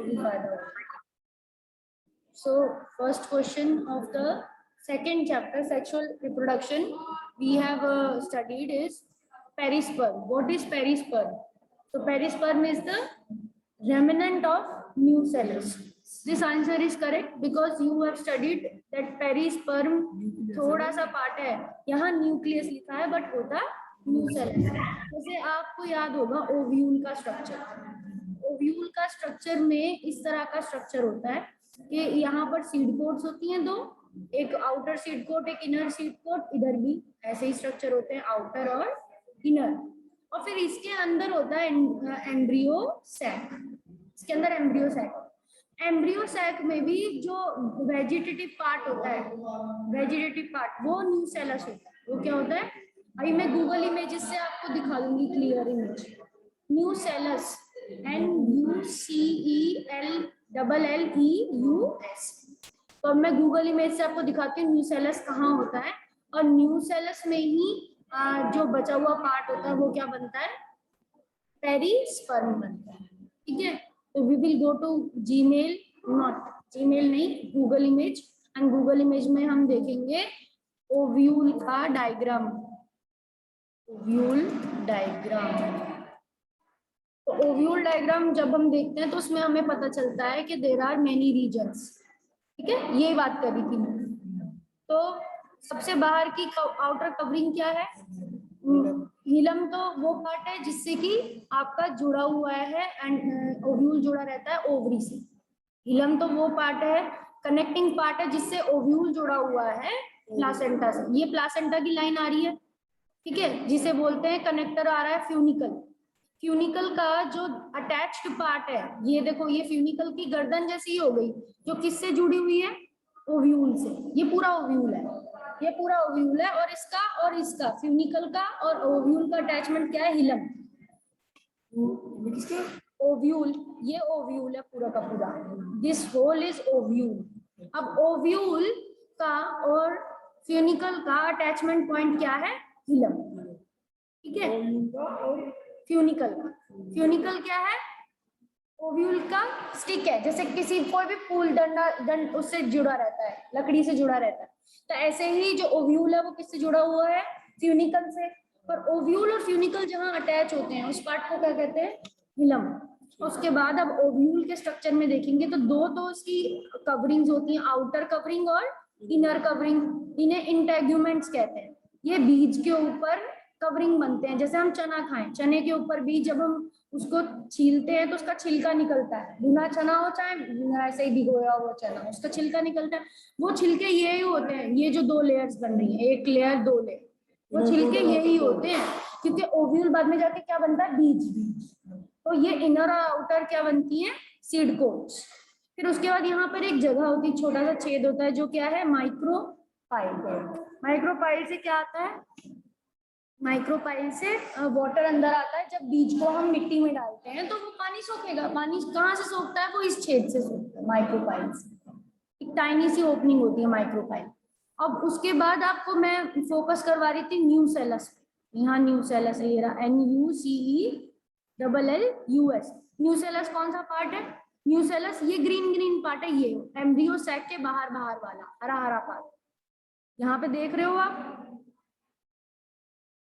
भी फायदा होगा। So first question of the second chapter, sexual reproduction, we have studied is perisperm. What is perisperm? So perisperm is the remnant of nucellus. This answer is correct because you have studied that perisperm थोड़ा सा part है, यहाँ nucleus लिखा है but होता nucellus। जैसे आपको याद होगा ओव्यूल का स्ट्रक्चर, ओव्यूल का स्ट्रक्चर में इस तरह का स्ट्रक्चर होता है कि यहाँ पर सीड कोट्स होती हैं दो, एक आउटर सीड कोट एक इनर सीड कोट, इधर भी ऐसे ही स्ट्रक्चर होते हैं आउटर और इनर, और फिर इसके अंदर होता है एम्ब्रियो सैक। इसके अंदर एम्ब्रियो सैक, एम्ब्रियो सैक में भी जो वेजिटेटिव पार्ट होता है, वेजिटेटिव पार्ट वो न्यूसेलस होता है। वो क्या होता है, अभी मैं गूगल इमेजेस से आपको दिखा दूंगी क्लियर इमेज। Nucellus NUCELLEUS। तो अब मैं गूगल इमेज से आपको दिखाती हूँ न्यूसेलस कहाँ होता है, और न्यूसेलस में ही जो बचा हुआ पार्ट होता है वो क्या बनता है, पेरिस्पर्म बनता है। ठीक है, तो we will go to Gmail, not Gmail नहीं, Google image, and Google image में हम देखेंगे ओव्यूल का डायग्राम, ओव्यूल डायग्राम। तो ओव्यूल डायग्राम जब हम देखते हैं तो उसमें हमें पता चलता है कि देयर आर मेनी रीजन्स। ठीक है, ये बात कर रही थी मैं। तो सबसे बाहर की आउटर कवरिंग क्या है, हिलम, तो वो पार्ट है जिससे कि आपका जुड़ा हुआ है एंड ओव्यूल जुड़ा रहता है ओवरी से। हिलम तो वो पार्ट है, कनेक्टिंग पार्ट है जिससे ओव्यूल जुड़ा हुआ है प्लासेंटा से। ये प्लासेंटा की लाइन आ रही है, ठीक है, जिसे बोलते हैं कनेक्टर आ रहा है फ्यूनिकल। फ्यूनिकल का जो अटैच्ड पार्ट है, ये देखो, ये फ्यूनिकल की गर्दन जैसी हो गई, जो किससे जुड़ी हुई है, ओव्यूल से। ये पूरा ओव्यूल है, ये पूरा ओव्यूल है, और इसका फ्यूनिकल का और ओव्यूल का अटैचमेंट क्या है, हिलम। ओव्यूल, ये ओव्यूल है पूरा का पूरा, दिस होल इज ओव्यूल। अब ओव्यूल का और फ्यूनिकल का अटैचमेंट पॉइंट क्या है, हिलम। ठीक है, फ्यूनिकल, फ्यूनिकल क्या है, ओव्यूल का स्टिक है, जैसे किसी कोई भी फूल दंड उससे जुड़ा रहता है, लकड़ी से जुड़ा रहता है, तो ऐसे ही जो ओव्यूल है वो किससे जुड़ा हुआ है, फ्यूनिकल से। पर ओव्यूल और फ्यूनिकल जहां अटैच होते हैं उस पार्ट को क्या कहते हैं, हिलम। उसके बाद अब ओव्यूल के स्ट्रक्चर में देखेंगे तो दो इसकी कवरिंग्स होती हैं, आउटर कवरिंग और इनर कवरिंग। इन्हें इंटेग्यूमेंट्स कहते हैं। ये बीज के ऊपर कवरिंग बनते हैं, जैसे हम चना खाएं, चने के ऊपर भी जब हम उसको छीलते हैं तो उसका छिलका निकलता है, भुना चना हो चाहे ऐसे ही भिगोया हुआ चना, उसका छिलका निकलता है। वो छिलके यही होते हैं, ये जो दो लेयर्स बन रही है, एक लेयर दो लेयर, वो छिलके यही होते हैं, क्योंकि ओव्यूल बाद में जाके क्या बनता है, बीज। तो ये इनर और आउटर क्या बनती है, सीड कोट्स। फिर उसके बाद यहाँ पर एक जगह होती है, छोटा सा छेद होता है, जो क्या है, माइक्रोपाइल। माइक्रोपाइल से क्या आता है, माइक्रोपाइल से वाटर अंदर आता है। जब बीज को हम मिट्टी में डालते हैं तो वो पानी सोखेगा, पानी कहाँ से सोखता है, वो इस छेद से सोखता है, माइक्रोपाइल से। एक टाइनी सी ओपनिंग होती है माइक्रोपाइल। अब उसके बाद आपको मैं फोकस करवा रही थी न्यूसेलस, यहाँ न्यूसेलस है, ये रहा NUCELLUS। न्यूसेलस कौन सा पार्ट है, न्यूसेलस ये ग्रीन पार्ट है, ये एम्ब्रियो सैक के बाहर वाला हरा पार्ट, यहाँ पे देख रहे हो आप।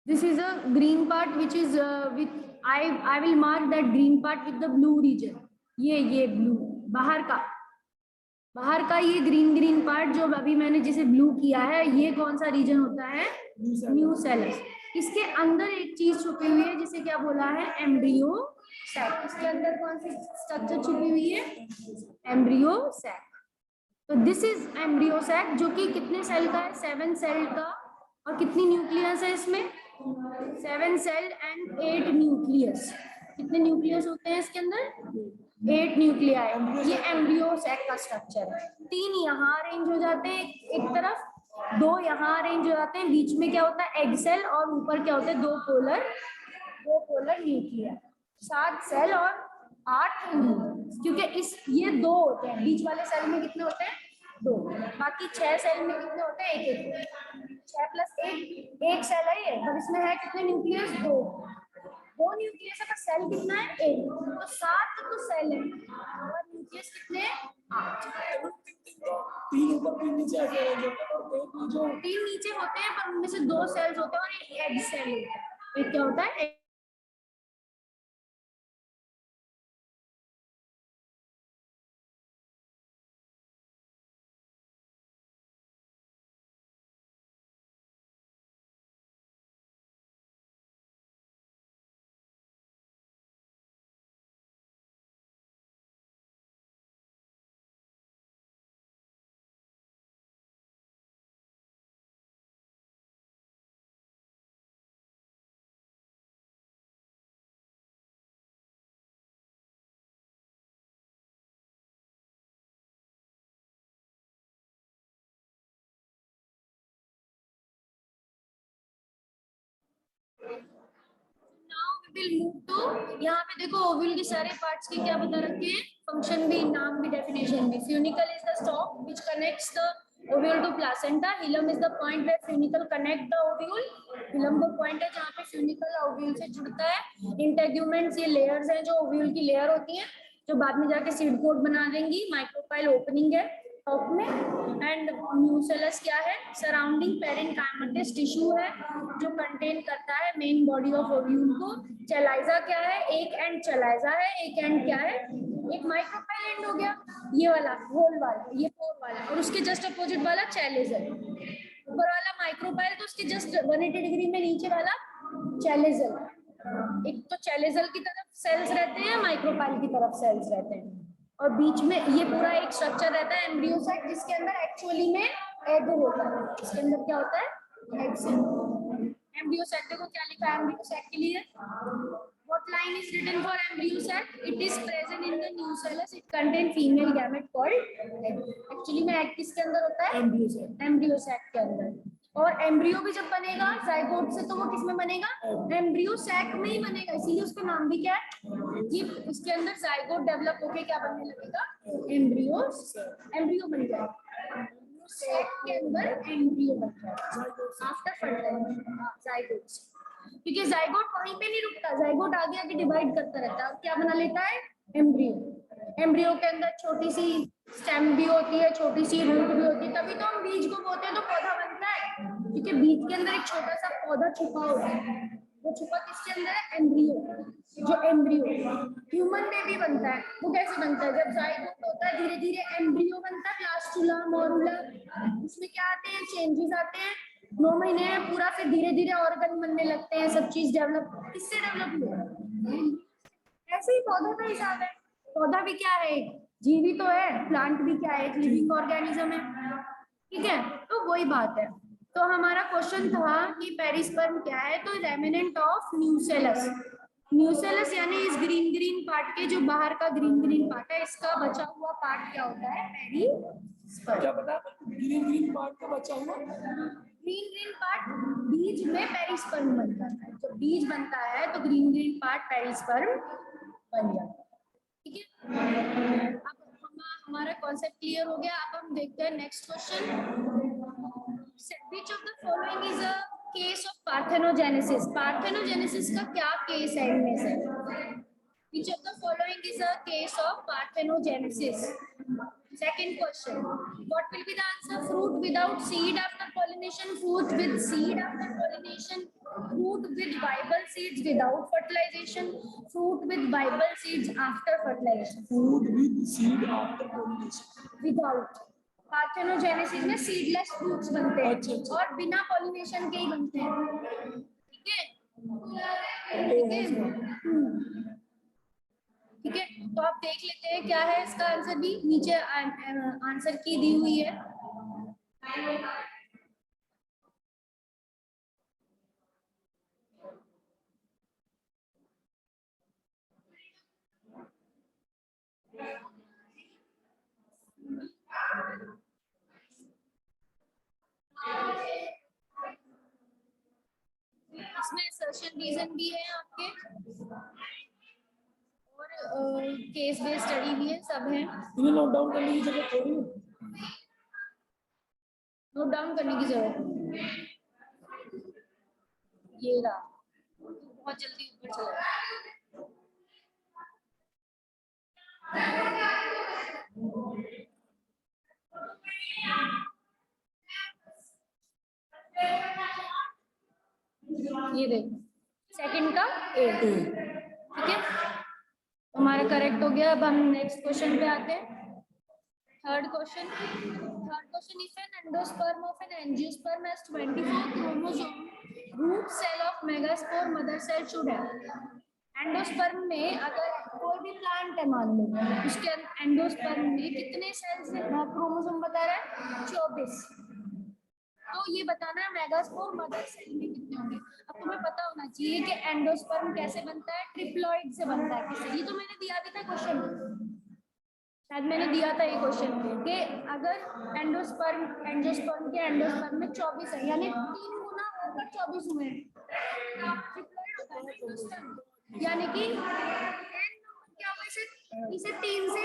This is a green part which is with I will mark that green part with the blue region। ये blue बाहर का ये ग्रीन पार्ट जो अभी मैंने जिसे ब्लू किया है, ये कौन सा रीजन होता है, न्यूसेलस। इसके अंदर एक चीज छुपी हुई है जिसे क्या बोला है, एम्ब्रियो सैक। इसके अंदर कौन सी स्ट्रक्चर छुपी हुई है, एम्ब्रियो सैक। तो दिस इज एम्ब्रियो सैक, जो कि कितने सेल का है, 7 सेल का, और कितनी न्यूक्लियस है इसमें, 7 सेल एंड 8 न्यूक्लियस। कितने न्यूक्लियस होते हैं इसके अंदर, 8 न्यूक्लियाई। ये एम्ब्रियो सैक का स्ट्रक्चर है। 3 यहाँ अरेंज हो जाते हैं एक तरफ, 2 यहाँ अरेंज हो जाते हैं, बीच में क्या होता है, एग सेल, और ऊपर क्या होता है, दो पोलर न्यूक्लिया। 7 सेल और 8 न्यूक्लियस, क्योंकि ये 2 होते हैं, बीच वाले सेल में कितने होते हैं, 2, बाकी 6 सेल में कितने होते हैं, एक 6 प्लस 1 सेल है ये, और इसमें है कितने न्यूक्लियस, 2 न्यूक्लियस है, तो सेल कितना है, 1। तो 7 तो सेल है और न्यूक्लियस सेल्स कितने? 8। तीन ऊपर तीन नीचे ऐसे arrange होते हैं और एक जो 3 नीचे होते हैं पर उनमें से 2 सेल्स होते हैं और एक एग सेल होता है। एक क्या होता है? विल मूव टू, यहाँ पे देखो ओव्यूल के सारे पार्ट्स के क्या बता रखे हैं, फंक्शन भी, नाम भी, डेफिनेशन भी। Funicle is the stalk which connects the ovule to placenta. Hilum is the point where funicle connect the ovule. Hilum वो पॉइंट है जहाँ पे फ्यूनिकल ओव्यूल से जुड़ता है। इंटेग्यूमेंट्स ये लेयर्स हैं जो ओव्यूल की लेयर होती हैं जो बाद में जाके सीड कोड बना देंगी। माइक्रोपाइल ओपनिंग है टॉप में। एंड न्यूसेलस क्या है? सराउंडिंग पेरेन्काइमेटस टिश्यू है जो कंटेन करता है मेन बॉडी ऑफ ओव्यूल को। चैलाइजा क्या है? एक एंड चैलाइजा है, एक एंड क्या है? एक माइक्रोपाइल एंड हो गया ये वाला, होल वाला, ये पोर वाला, और उसके जस्ट अपोजिट वाला चैलेज है। ऊपर वाला माइक्रोपाइल तो उसके जस्ट 180 डिग्री में नीचे वाला चैलेजल। एक तो चैलेजल की तरफ सेल्स रहते हैं, माइक्रोपाइल की तरफ सेल्स रहते हैं, और बीच में ये पूरा एक स्ट्रक्चर रहता है एम्ब्रियोसाइट जिसके अंदर एक्चुअली में एग होता है। इसके अंदर क्या होता है? Egg cell. एम्ब्रियोसाइट देखो क्या लिखा है एम्ब्रियोसाइट के लिए। What line is written for embryo sac? It is present in the nucellus. It contain female gamete called egg. Actually में egg किसके अंदर होता है? एम्ब्रियो सैक के अंदर। और एम्ब्रियो भी जब बनेगा जाइगोट से तो वो किसमें बनेगा? एम्ब्रियो सैक में ही बनेगा, इसीलिए उसका नाम भी क्या है? ये इसके अंदर जाइगोट डेवलप होके क्या बनने लगेगा? एम्ब्रियो। एम्ब्रियो बन जाएगा सैक के अंदर, एम्ब्रियो बन जाएगा आफ्टर फर्टिलाइजेशन जाइगोट से। क्योंकि जाइगोट वहीं पे नहीं रुकता, जाइगोट आगे आगे डिवाइड करता रहता है और क्या बना लेता है? एम्ब्रियो। एम्ब्रियो के अंदर छोटी सी स्टेम भी होती है, छोटी सी रूट भी होती है, तभी तो हम बीज को बोते हैं तो पौधा बनता है। क्योंकि बीज के अंदर एक छोटा सा पौधा छुपा होता है, वो छुपा किसके अंदर है? एम्ब्रियो। जो एम्ब्रियो ह्यूमन बेबी बनता है वो कैसे बनता है? जब जाइगोट होता है धीरे धीरे एम्ब्रियो बनता है, ब्लास्टुला, मोरुला, उसमें क्या आते हैं? चेंजेस आते हैं। 9 महीने में पूरा, फिर धीरे धीरे ऑर्गन बनने लगते हैं, सब चीज डेवलप। किससे डेवलप हुआ? ऐसे ही पौधों का हिसाब है। पौधा भी क्या है? जीवी तो है। प्लांट भी क्या है? एक लिविंग ऑर्गेनिज्म है। ठीक है, तो वही बात है। तो हमारा क्वेश्चन था कि पेरिस्पर्म क्या है? तो रेमिनेंट ऑफ न्यूसेलस। न्यूसेलस यानी इस ग्रीन ग्रीन पार्ट के, जो बाहर का ग्रीन ग्रीन पार्ट है, इसका बचा हुआ पार्ट क्या होता है? पेरिस्पर्म। क्या बता? ग्रीन ग्रीन पार्ट का बचा हुआ ग्रीन ग्रीन पार्ट बीज में पेरिस्पर्म बन जाता है। जब बीज बनता है तो ग्रीन ग्रीन पार्ट पेरिस्पर्म बन जाता है। ठीक है, अब हमारा कॉन्सेप्ट क्लियर हो गया। अब हम देखते हैं next question. Which of the following is a case of parthenogenesis? Parthenogenesis का क्या केस है इनमें से? Which of the following is a case of parthenogenesis? Second question. What will be the answer? Fruit without seed after pollination, fruit with seed after pollination, fruit with Bible seeds without fertilization, fruit with Bible seeds after fertilization. Food with seed after pollination. Without. Parthenogenesis में seedless fruits बनते हैं और बिना pollination के ही बनते हैं। ठीक है, ठीक है, ठीक है। तो आप देख लेते हैं क्या है इसका आंसर भी, नीचे आंसर की दी हुई है। इसमें असर्शन रीजन भी है आपके, और केस बेस्ड स्टडी भी है, सब है। इन्हें नोट डाउन करने की जरूरत थोड़ी है। नोट डाउन करने की जरूरत, ये रहा, बहुत जल्दी ऊपर चला। ये देखो सेकंड का ए, ठीक है, हमारा करेक्ट हो गया। अब हम नेक्स्ट क्वेश्चन पे आते हैं। Third question if an endosperm of an angiosperm has 24 chromosome root cell of megaspore mother cell should have. Endosperm में अगर कोई भी प्लांट है मान लो, उसके एंडोस्पर्म में कितने सेल्स क्रोमोसोम बता रहा है 24। तो ये बताना है मेगास्पोर मदर सेल में कितने होंगे। अब तुम्हें पता होना चाहिए कि एंडोस्पर्म कैसे बनता है, ट्रिप्लॉइड से बनता है। किससे? ये तो मैंने दिया भी था क्वेश्चन, शायद मैंने दिया था ये क्वेश्चन कि अगर एंडोस्पर्म के एंडोस्पर्म में 24 है, यानी 3 गुना होकर 24 हुए। ट्रिप्लॉइड होता है एंडोस्पर्म, यानी कि n नंबर क्या होगा, इसे 3 से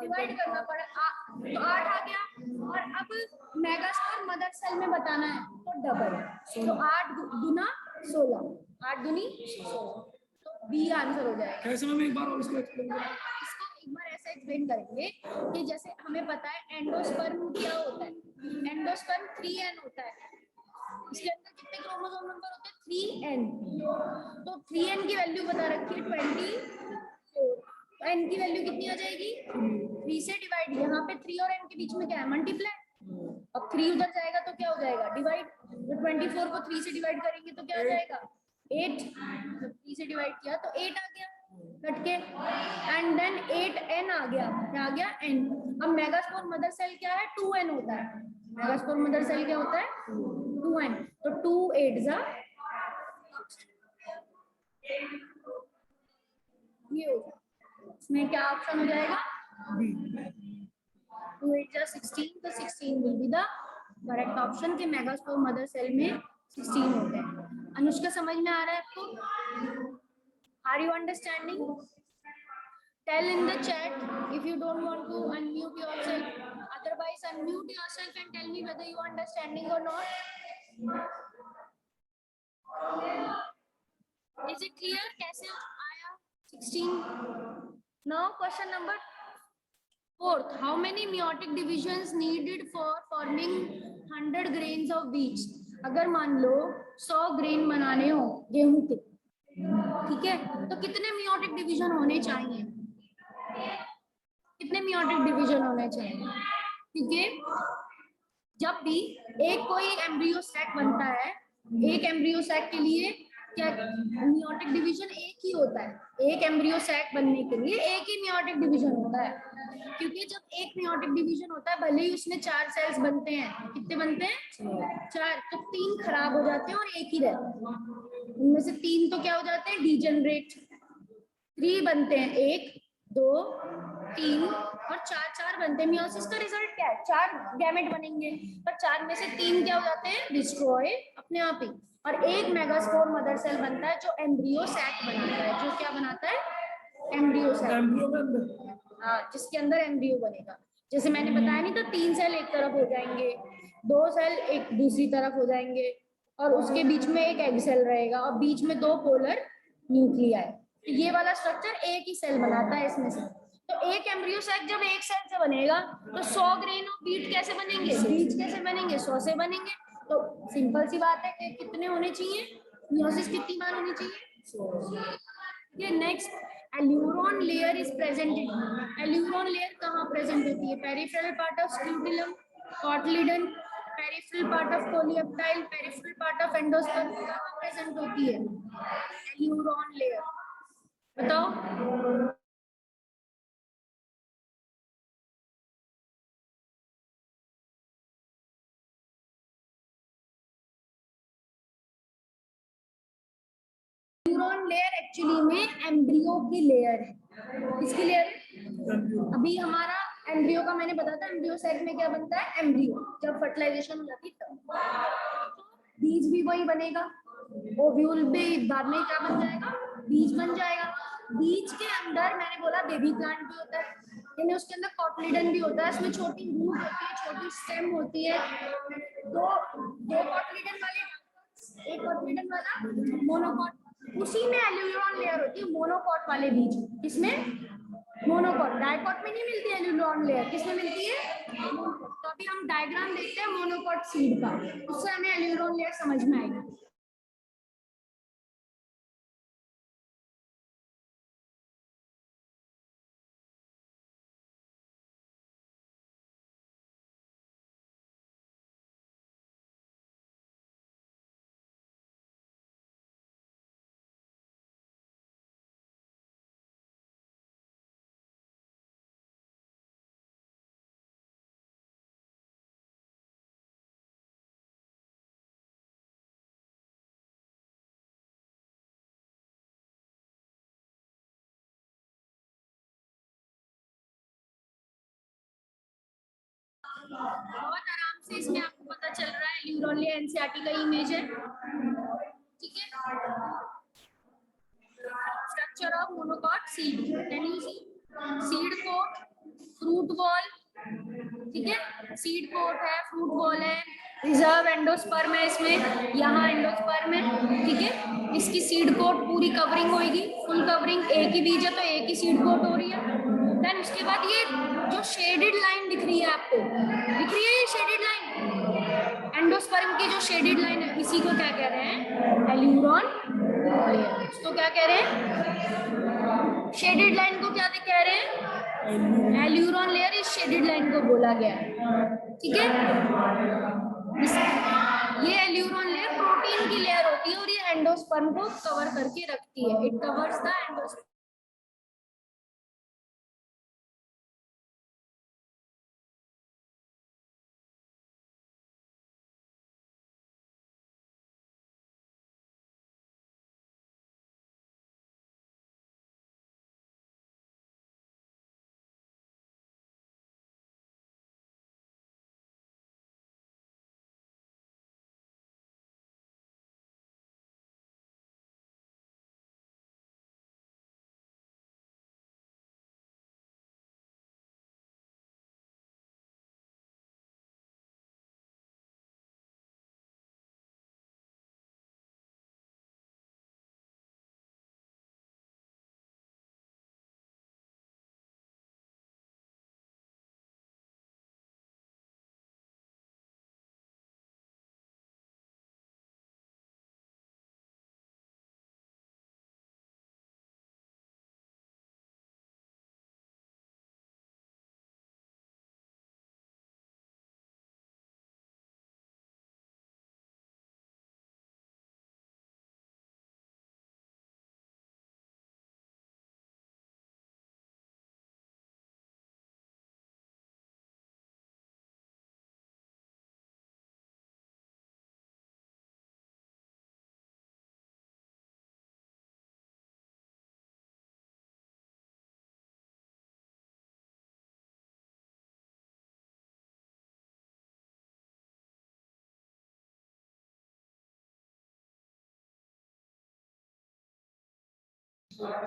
डिवाइड करना पड़ा, तो 8 आ गया। और अब मेगास्पोर मदर सेल में बताना है तो डबल, तो 8 गुना 16, 8 दूनी 16, तो बी आंसर हो जाएगा। कैसे मैम एक बार और इसको एक्सप्लेन करें? इसको एक बार ऐसा एक्सप्लेन करेंगे कि जैसे हमें पता है एंडोस्पर्म क्या होता है, एंडोस्पर्म 3n होता है, इसके अंदर कितने क्रोमोसोम नंबर होते हैं 3n, तो 3n की वैल्यू बता रखी है 24, तो n की वैल्यू कितनी आ जाएगी 3 से डिवाइड, यहाँ पे 3 और n के बीच में क्या है मल्टीप्लाई, अब 3 उधर जाएगा तो क्या हो जाएगा डिवाइड, तो 24 को 3 से डिवाइड करेंगे तो क्या आ जाएगा 8, तो 3 से डिवाइड किया तो 8 आ गया कट के, एंड देन 8n आ गया, क्या आ गया n। अब मेगास्पोर मदर सेल क्या है 2n होता है, मेगास्पोर मदर सेल क्या होता है 2n, तो 2 8 जा ये हो जाएगा, इसमें क्या ऑप्शन हो जाएगा 2 8 जा 16, तो 16 will be the correct option के मेगास्पोर मदर सेल में 16 होते हैं। अनुष्का समझ में आ रहा है आपको? Are you understanding? Tell in the chat if you don't want to unmute yourself. Otherwise, unmute yourself and tell me whether you are understanding or not. Is it clear? कैसे आया 16? Now question number 4th. How many meiotic divisions needed for forming 100 grains of wheat? अगर मान लो 100 grain बनाने हो गेहूं के, ठीक है, तो कितने meiotic डिवीजन होने चाहिए, कितने meiotic डिवीजन होने चाहिए? क्योंकि जब भी एक कोई एम्ब्रियो सैक बनता है, एक एम्ब्रियो सैक के लिए क्या meiotic डिवीजन एक ही होता है, एक एम्ब्रियो सैक बनने के लिए एक ही meiotic डिवीजन होता है, क्योंकि जब एक meiotic डिवीजन होता है भले ही उसमें 4 सेल्स बनते हैं, कितने बनते हैं 4, तो 3 खराब हो जाते हैं और एक ही रहता है, उनमें से 3 तो क्या हो जाते हैं डीजेनरेट, 3 बनते हैं, 1 2 3 और 4 बनते हैं। मियोसिस का रिजल्ट क्या है 4 गैमेट बनेंगे, पर 4 में से 3 क्या हो जाते हैं डिस्ट्रॉय अपने आप ही, और एक मेगास्पोर मदर सेल बनता है जो एम्ब्रियो सैक बनाता है, जो क्या बनाता है एम्ब्रियो सैक, एम्ब्रियो में अंदर, हाँ जिसके अंदर एम्ब्रियो बनेगा। जैसे मैंने बताया नहीं तो 3 सेल एक तरफ हो जाएंगे, 2 सेल एक दूसरी तरफ हो जाएंगे, और उसके बीच में एक एग सेल रहेगा और बीच में 2 पोलर न्यूक्लियाई, तो ये वाला स्ट्रक्चर एक ही सेल बनाता है इसमें से। तो एक एम्ब्रियो सैक जब एक सेल से बनेगा तो 100 ग्रेन ऑफ व्हीट कैसे बनेंगे, बीज कैसे बनेंगे 100 से बनेंगे, तो सिंपल सी बात है कि कितने होने चाहिए, मियोसिस कितनी बार होनी चाहिए। ये next aleurone layer is presented, aleurone layer कहाँ प्रेजेंट होती है, peripheral part of scutellum, cotyledon, peripheral part of coleoptile, peripheral part of endosperm, कहाँ प्रेजेंट होती है एल्यूरोन लेयर, बताओ। एल्यूरोन लेयर एक्चुअली में एम्ब्रियो की लेयर है, किसकी लेयर है, अभी हमारा एम्ब्रियो का मैंने बताया था, एम्ब्रियो सैक में क्या बनता है एम्ब्रियो, जब फर्टिलाइजेशन हो जाती है तब बीज भी वही बनेगा, ओव्यूल भी बाद में क्या बन जाएगा बीज बन जाएगा। बीज के अंदर मैंने बोला बेबी प्लांट भी होता है, यानी उसके अंदर कॉटलिडन भी होता है, उसमें छोटी रूट होती है, छोटी स्टेम होती है, दो कॉटलिडन वाले, एक कॉटलिडन वाला मोनोकॉट, उसी में एल्यूरोन लेयर होती है मोनोकॉट वाले बीज, इसमें मोनोकॉट, डाइकॉट में नहीं मिलती है एल्यूरोन लेयर, किसमें मिलती है, तो अभी हम डायग्राम देखते हैं मोनोकॉट सीड का, उससे हमें एल्यूरोन लेयर समझ में आएगी। बहुत आराम से इसमें आपको पता चल रहा है ल्यूरोनली एनसीईआरटी का इमेज है, ठीक है। Structure of monocot seed, can you see seed coat, fruit wall, ठीक है, सीड कोट है, फ्रूट बॉल है, रिजर्व एंडोस्पर्म है इसमें, यहाँ एंडोस्पर्म है, ठीक है। इसकी सीड कोट पूरी कवरिंग होगी, फुल कवरिंग, एक ही बीज है तो एक ही सीड कोट हो रही है। देन उसके बाद ये जो शेडेड लाइन दिख रही है आपको, दिख रही है ये शेडेड लाइन, एंडोस्पर्म की जो शेडेड लाइन है, इसी को क्या कह रहे हैं, एल्यूरॉन लेयर। इसको क्या कह रहे हैं, शेडेड लाइन को क्या कह रहे हैं, एल्यूरॉन लेयर। इस शेडेड लाइन को बोला गया है, ठीक है। ये एल्यूरॉन लेयर प्रोटीन की लेयर होती है और ये एंडोस्पर्म को कवर करके रखती है, इट कवर्स द एंडोस्पर्म।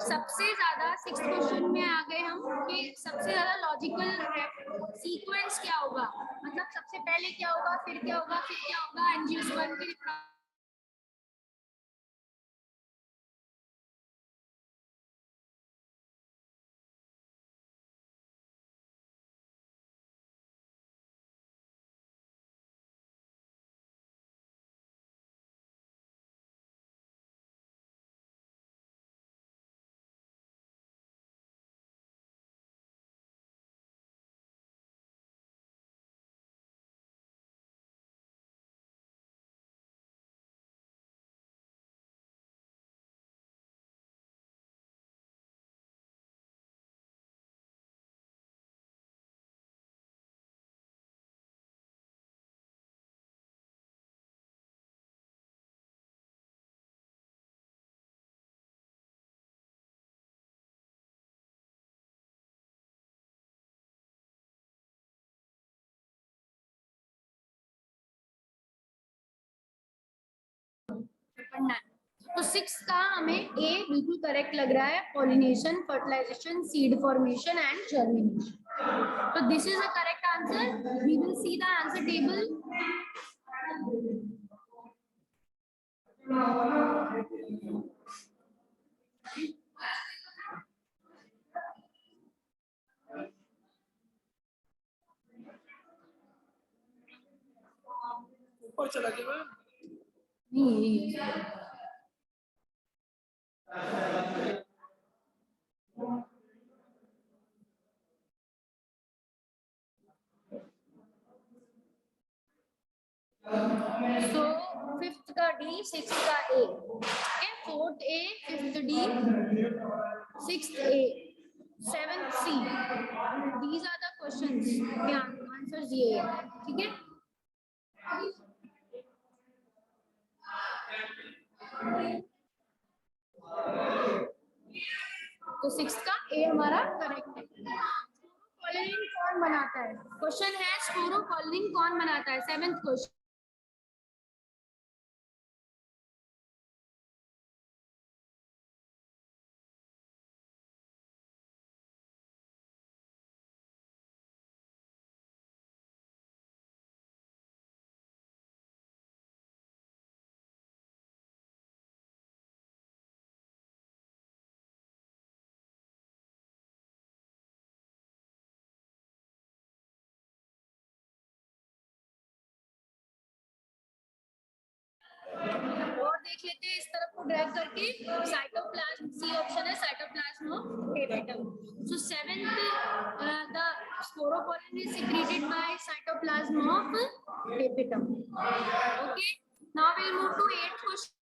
सबसे ज्यादा 6th क्वेश्चन में आ गए हम कि सबसे ज्यादा लॉजिकल सीक्वेंस क्या होगा, मतलब सबसे पहले क्या होगा, फिर क्या होगा, फिर क्या होगा, एंजियोस्पर्म की पढ़ना है। तो 6 का हमें ए बिल्कुल करेक्ट लग रहा है, pollination, fertilisation, seed formation and germination. तो this is a correct answer. We will see the answer table. ऊपर चला गया नहीं, सो 5th का डी, 6th का A, okay, 4th A, 5th D, 6th A, 7th C. These are the questions के answers ये है, ठीक है। तो 6th का ए हमारा करेक्ट है। फॉलोइंग फॉर बनाता है? क्वेश्चन है स्पोरोपोलिन कौन बनाता है? 7th question. और देख लेते हैं इस तरफ को ड्रैग करके, साइटोप्लाज्म, सी ऑप्शन है, cytoplasm of tapetum. So 7th the sporopollenin is secreted by cytoplasm of tapetum. Okay, now we'll move to 8th question.